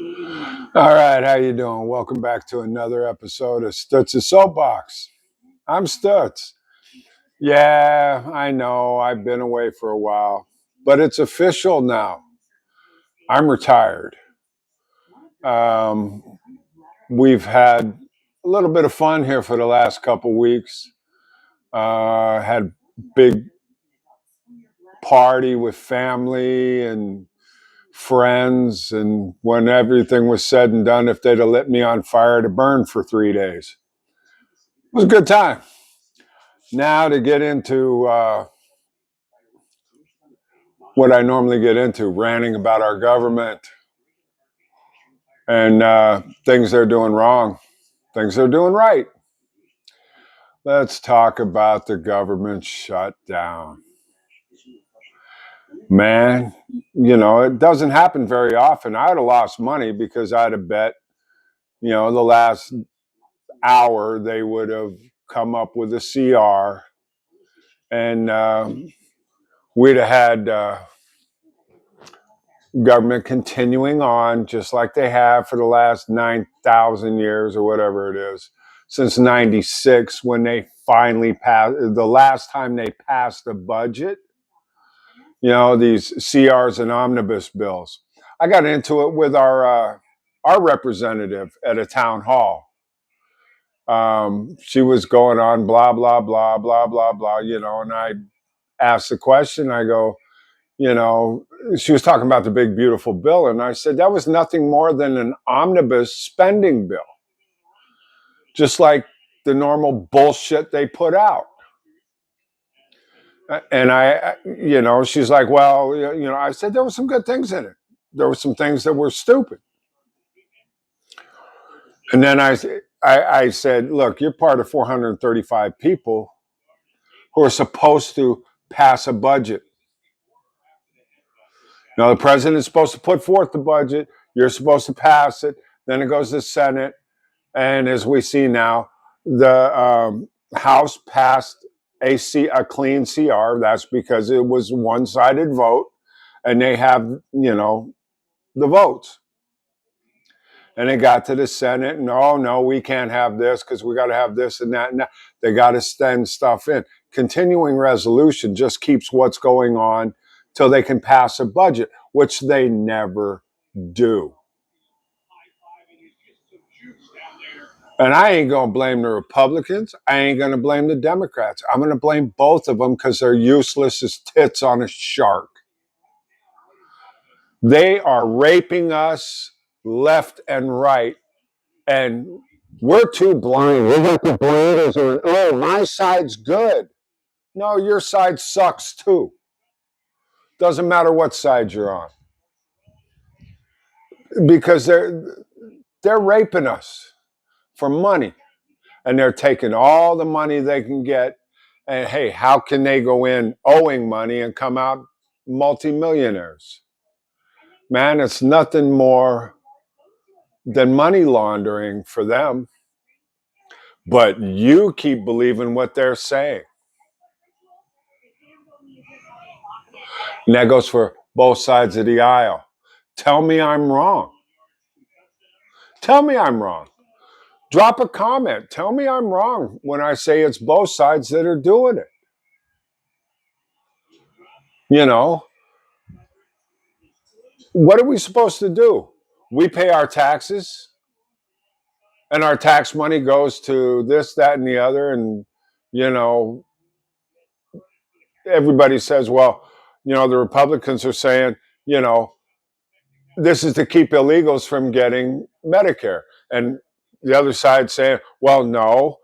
All right, how you doing? Welcome back to another episode of Stutz's Soapbox. I'm Stutz. Yeah, I know I've been away for a while, but it's official now. I'm retired. Um, we've had a little bit of fun here for the last couple weeks. Had big party with family and friends, and when everything was said and done, if they'd have lit me on fire to burn for 3 days, it was a good time. Now to get into what I normally get into, ranting about our government and things they're doing wrong, things they're doing right. Let's talk about the government shutdown. Man, it doesn't happen very often. I'd have lost money because I'd have bet, the last hour they would have come up with a CR and we'd have had government continuing on just like they have for the last 9,000 years or whatever it is, since 96 when they finally passed, the last time they passed a budget, these CRs and omnibus bills. I got into it with our representative at a town hall. She was going on blah, blah, blah, blah, blah, blah, and I asked the question, I go, she was talking about the big, beautiful bill. And I said, that was nothing more than an omnibus spending bill, just like the normal bullshit they put out. And she's like, well, I said, there were some good things in it. There were some things that were stupid. And then I said, look, you're part of 435 people who are supposed to pass a budget. Now, the president is supposed to put forth the budget. You're supposed to pass it. Then it goes to the Senate. And as we see now, the House passed a clean CR. That's because it was one-sided vote. And they have, the votes. And it got to the Senate. And, oh, no, we can't have this because we got to have this and that and that. They got to send stuff in. Continuing resolution just keeps what's going on till they can pass a budget, which they never do. And I ain't going to blame the Republicans. I ain't going to blame the Democrats. I'm going to blame both of them because they're useless as tits on a shark. They are raping us left and right. And we're too blind. We got the blinders on. Oh, my side's good. No, your side sucks too. Doesn't matter what side you're on. Because they're raping us for money. And they're taking all the money they can get. And hey, how can they go in owing money and come out multimillionaires? Man, it's nothing more than money laundering for them. But you keep believing what they're saying. And that goes for both sides of the aisle. Tell me I'm wrong. Tell me I'm wrong. Drop a comment. Tell me I'm wrong when I say it's both sides that are doing it. What are we supposed to do? We pay our taxes, and our tax money goes to this, that, and the other. And, everybody says, well, the Republicans are saying, this is to keep illegals from getting Medicare. And the other side saying, well, no,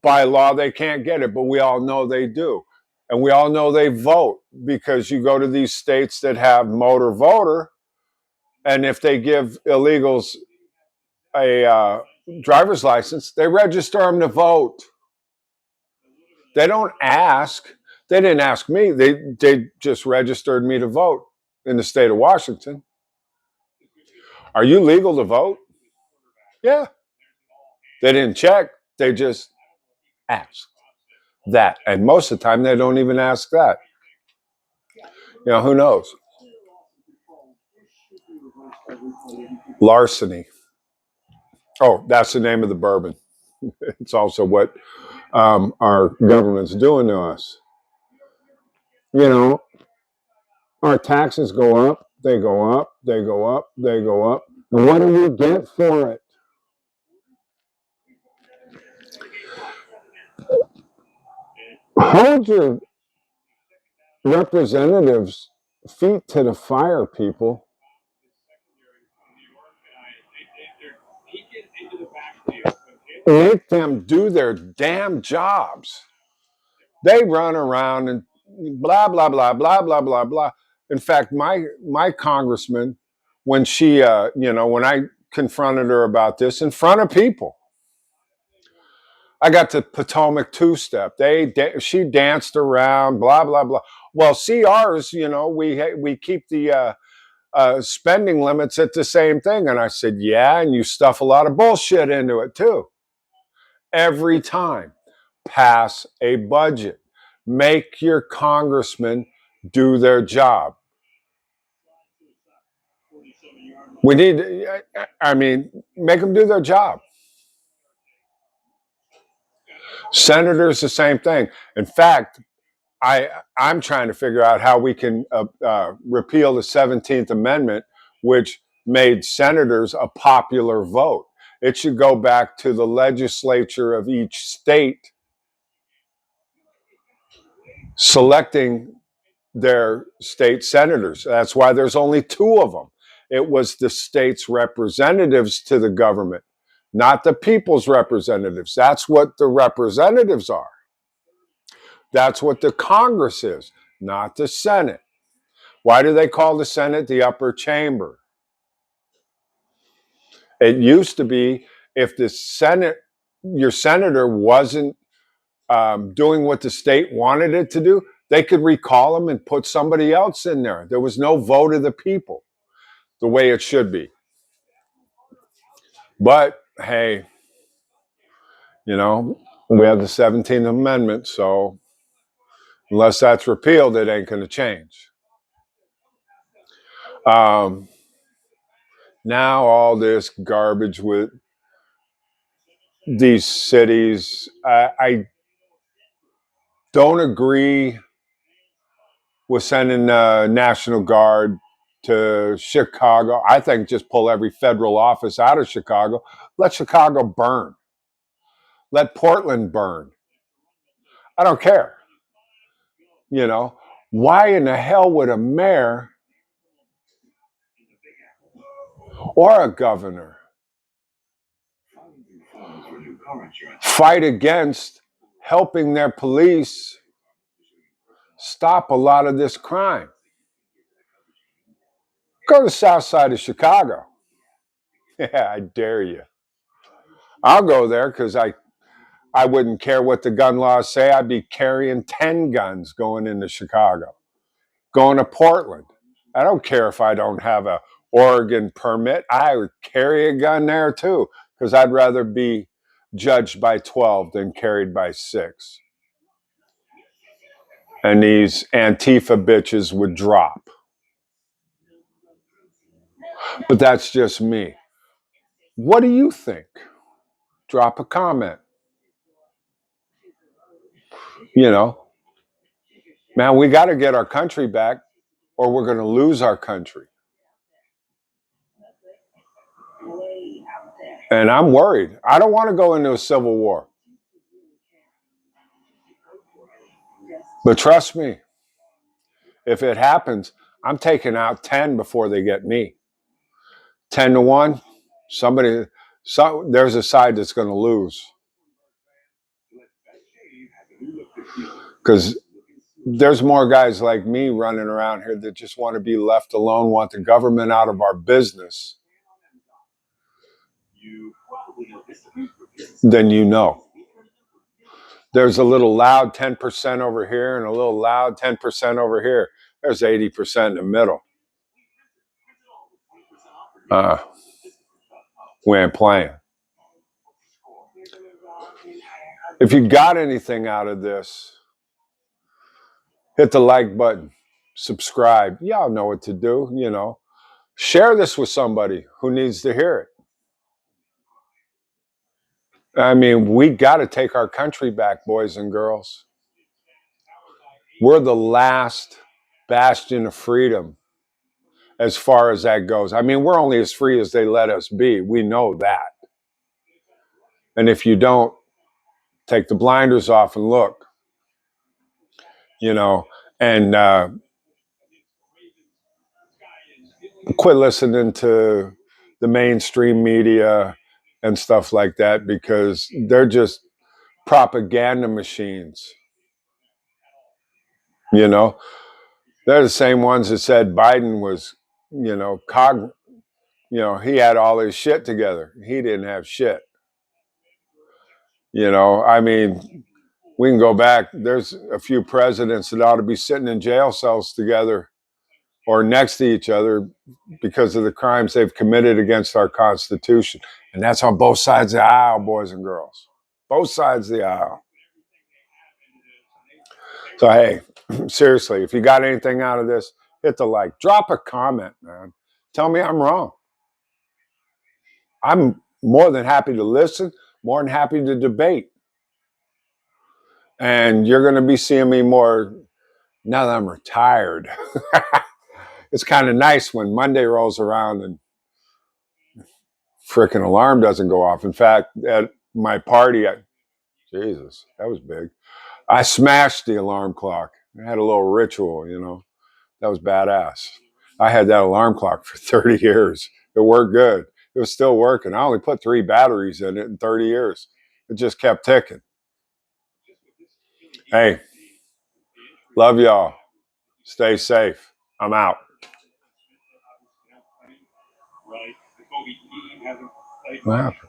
by law they can't get it, but we all know they do. And we all know they vote because you go to these states that have motor voter, and if they give illegals a driver's license, they register them to vote. They don't ask. They didn't ask me. They just registered me to vote in the state of Washington. Are you legal to vote? Yeah. They didn't check. They just asked that. And most of the time, they don't even ask that. Who knows? Larceny. Oh, that's the name of the bourbon. It's also what our government's doing to us. You know, our taxes go up, they go up, they go up, they go up. And what do we get for it? Hold your representatives' feet to the fire, people. Make them do their damn jobs. They run around and blah blah blah blah blah blah blah. In fact, my congressman, when she when I confronted her about this in front of people, I got to Potomac two-step. She danced around blah blah blah. Well, CRs, we keep the spending limits at the same thing, and I said, yeah, and you stuff a lot of bullshit into it too. Every time, pass a budget. Make your congressmen do their job. We need, make them do their job. Senators, the same thing. In fact, I'm trying to figure out how we can repeal the 17th Amendment, which made senators a popular vote. It should go back to the legislature of each state selecting their state senators. That's why there's only two of them. It was the state's representatives to the government, not the people's representatives. That's what the representatives are. That's what the Congress is, not the Senate. Why do they call the Senate the upper chamber? It used to be if the Senate, your senator wasn't doing what the state wanted it to do, they could recall him and put somebody else in there. There was no vote of the people the way it should be. But hey, we have the 17th Amendment, so unless that's repealed, it ain't going to change. Now all this garbage with these cities, I don't agree with sending National Guard to Chicago. I think just pull every federal office out of Chicago. Let Chicago burn. Let Portland burn. I don't care. Why in the hell would a mayor or a governor fight against helping their police stop a lot of this crime? Go to the south side of Chicago. Yeah, I dare you. I'll go there because I wouldn't care what the gun laws say. I'd be carrying 10 guns going into Chicago, going to Portland. I don't care if I don't have a Oregon permit. I would carry a gun there too because I'd rather be judged by 12 than carried by 6. And these Antifa bitches would drop. But that's just me. What do you think? Drop a comment. Man, we got to get our country back or we're going to lose our country. And I'm worried. I don't want to go into a civil war. But trust me, if it happens, I'm taking out 10 before they get me. 10-1, there's a side that's going to lose. Because there's more guys like me running around here that just want to be left alone, want the government out of our business, than There's a little loud 10% over here and a little loud 10% over here. There's 80% in the middle. We ain't playing. If you got anything out of this, hit the like button, subscribe. Y'all know what to do, Share this with somebody who needs to hear it. I mean, we got to take our country back, boys and girls. We're the last bastion of freedom as far as that goes. I mean, we're only as free as they let us be. We know that. And if you don't, take the blinders off and look, and quit listening to the mainstream media and stuff like that, because they're just propaganda machines. They're the same ones that said Biden was, he had all his shit together. He didn't have shit. I mean, we can go back. There's a few presidents that ought to be sitting in jail cells together or next to each other because of the crimes they've committed against our Constitution. And that's on both sides of the aisle, boys and girls. Both sides of the aisle. So, hey, seriously, if you got anything out of this, hit the like. Drop a comment, man. Tell me I'm wrong. I'm more than happy to listen, more than happy to debate. And you're going to be seeing me more now that I'm retired. It's kind of nice when Monday rolls around and frickin' alarm doesn't go off. In fact, at my party, Jesus, that was big. I smashed the alarm clock. I had a little ritual. That was badass. I had that alarm clock for 30 years. It worked good. It was still working. I only put 3 batteries in it in 30 years. It just kept ticking. Hey, love y'all. Stay safe. I'm out. What happened?